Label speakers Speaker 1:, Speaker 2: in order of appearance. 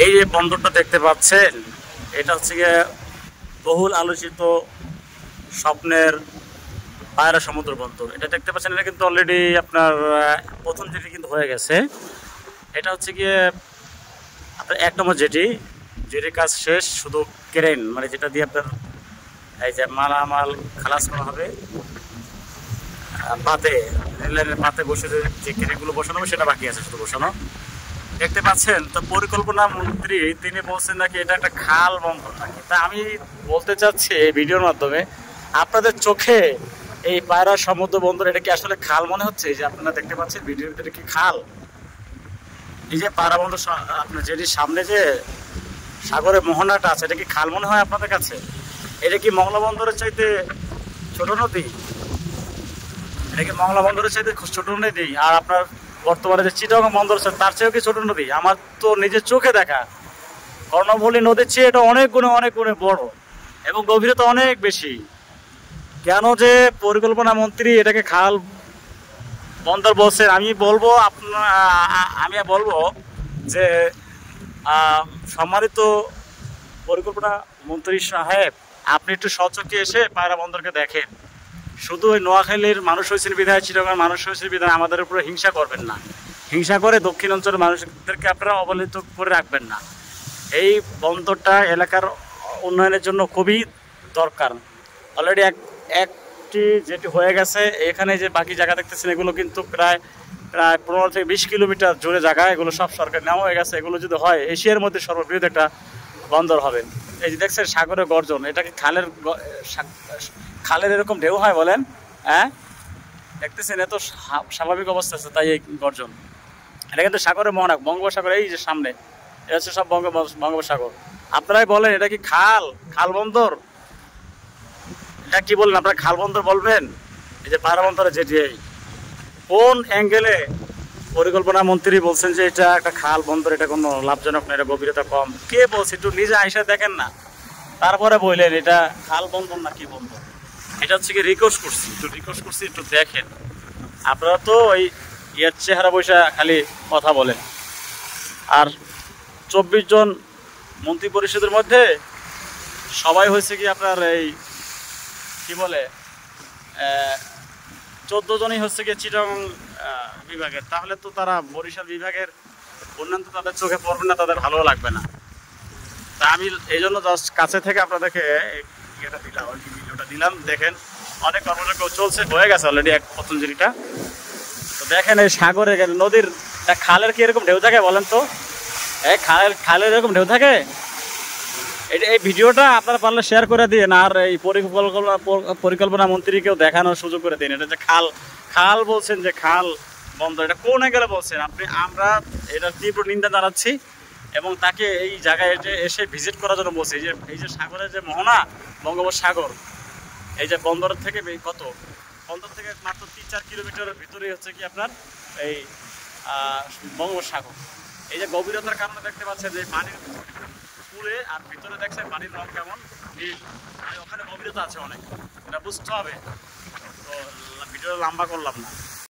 Speaker 1: এই যে বন্দরটা দেখতে পাচ্ছেন, এটা হচ্ছে গিয়ে বহুল আলোচিত স্বপ্নের পায়রা সমুদ্র বন্দর। এটা দেখতে পাচ্ছেন, এটা কিন্তু অলরেডি আপনার প্রথম জেটি কিন্তু হয়ে গেছে। এটা হচ্ছে গিয়ে আপনার 1 নম্বর জেটির কাজ শেষ, শুধু ক্রেন মানে যেটা দিয়ে আপনার এই যে মালামাল খালাস করা হবে পাতে, রেললাইনের পাতে বসে যে ক্রেনগুলো বসানো হবে সেটা বাকি আছে শুধু বসানো। দেখতে পাচ্ছেন তো পরিকল্পনা মন্ত্রী তিনি বলছেন নাকি এটা একটা খাল বন্দর নাকি। তা আমি বলতে চাচ্ছি এই ভিডিওর মাধ্যমে, আপনাদের চোখে এই পায়রা সমুদ্র বন্দর এটা কি আসলে খাল মনে হচ্ছে? এই যে আপনারা দেখতে পাচ্ছেন ভিডিওর ভিতরে কি খাল? এই যে পায়রা বন্দর আপনার যেটির সামনে যে সাগরের মোহনাটা আছে, এটা কি খাল মনে হয় আপনাদের কাছে? এটা কি মংলা বন্দরের চাইতে ছোট নদী? এটা কি মংলা বন্দরের চাইতে ছোট নদী? আর আপনার বর্তমানে যে চিটাগং বন্দর আছে তার চেয়েও কি ছোট নদী? আমার তো নিজের চোখে দেখা কর্ণফুলী নদীর চেয়ে এটা অনেক গুণে বড় এবং গভীরতা অনেক বেশি। কেন যে পরিকল্পনা মন্ত্রী এটাকে খাল বন্দর বলছেন, আমি বলবো যে সম্মানিত পরিকল্পনা মন্ত্রী সাহেব, আপনি একটু স্বচক্ষে এসে পায়রা বন্দরকে দেখেন। শুধু ওই নোয়াখালীর মানুষ হয়েছেন বিধায়, চিটাগং মানুষ হয়েছেন বিধায় আমাদের উপরে হিংসা করবেন না। হিংসা করে দক্ষিণ অঞ্চলের মানুষদেরকে আপনারা অবহেলিত করে রাখবেন না। এই বন্দরটা এলাকার উন্নয়নের জন্য খুবই দরকার। অলরেডি একটি যেটি হয়ে গেছে, এখানে যে বাকি জায়গা দেখতেছেন এগুলো কিন্তু প্রায় 15 থেকে 20 কিলোমিটার জুড়ে জায়গা, এগুলো সব সরকার নেওয়া হয়ে গেছে। এগুলো যদি হয় এশিয়ার মধ্যে সর্ববৃহৎ একটা বন্দর হবে। এই যে দেখছেন সাগরের গর্জন, এটা কি খালের এরকম ঢেউ হয় বলেন? হ্যাঁ, দেখতেছেন এত স্বাভাবিক অবস্থা আছে তাই এই গর্জন। এটা কিন্তু সাগরের মোহনা, বঙ্গোপসাগর এই যে সামনে, এটা হচ্ছে সব বঙ্গোপসাগর। আপনারাই বলেন এটা কি খাল বন্দর? এটা কি বললেন আপনারা, খাল বন্দর বলবেন? এই যে পায়রা বন্দরে যেটি কোন অ্যাঙ্গেলে পরিকল্পনা মন্ত্রী বলছেন যে এটা একটা খাল বন্দর, এটা কোনো লাভজনক না, এটা গভীরতা কম? কে বলছে? একটু নিজে আইসা দেখেন না, তারপরে বললেন এটা খাল বন্দর না কি বন্দর। এটা হচ্ছে কি রিকোয়েস্ট করছি একটু দেখেন। আপনারা তো ওই চেহারা বৈশা খালি কথা বলেন। আর 24 জন মন্ত্রী পরিষদের মধ্যে সবাই হয়েছে কি আপনার এই কি বলে 14 জনই হচ্ছে কি চিটাগং বিভাগের। তাহলে তো তারা বরিশাল বিভাগের উন্নয়ন তো তাদের চোখে পড়বে না, তাদের ভালো লাগবে না। তা আমি এই জন্য জাস্ট কাছে থেকে আপনাদেরকে ভিডিওটা দিলাম। দেখেন অনেক কর্মযজ্ঞ চলছে, হয়ে গেছে অলরেডি প্রথম জিনিসটা। তো দেখেন এই সাগরে নদীর খালের কি এরকম ঢেউ থাকে বলেন তো? খালের এরকম ঢেউ থাকে? এই ভিডিওটা আপনারা পারলে শেয়ার করে দিন, আর এই পরিকল্পনা মন্ত্রীকেও দেখানোর সুযোগ করে দিন। এটা যে খাল বলছেন, যে খাল বন্দর, এটা কোন অ্যাঙ্গেলে বলছেন আপনি? আমরা এটার তীব্র নিন্দা জানাচ্ছি এবং তাকে এই জায়গায় এসে ভিজিট করার জন্য বলছি। এই যে সাগরের যে মোহনা বঙ্গোপসাগর, এই যে বন্দর থেকে বন্দর থেকে মাত্র 3-4 কিলোমিটারের ভিতরেই হচ্ছে কি আপনার এই বঙ্গোপসাগর। এই যে গভীরতার কারণে দেখতে পাচ্ছেন যে পানির পুরে আর ভিতরে দেখছেন পানির রং কেমন, ওখানে গভীরতা আছে অনেক, এটা বুঝতে হবে। তো ভিডিওটা লম্বা করলাম না।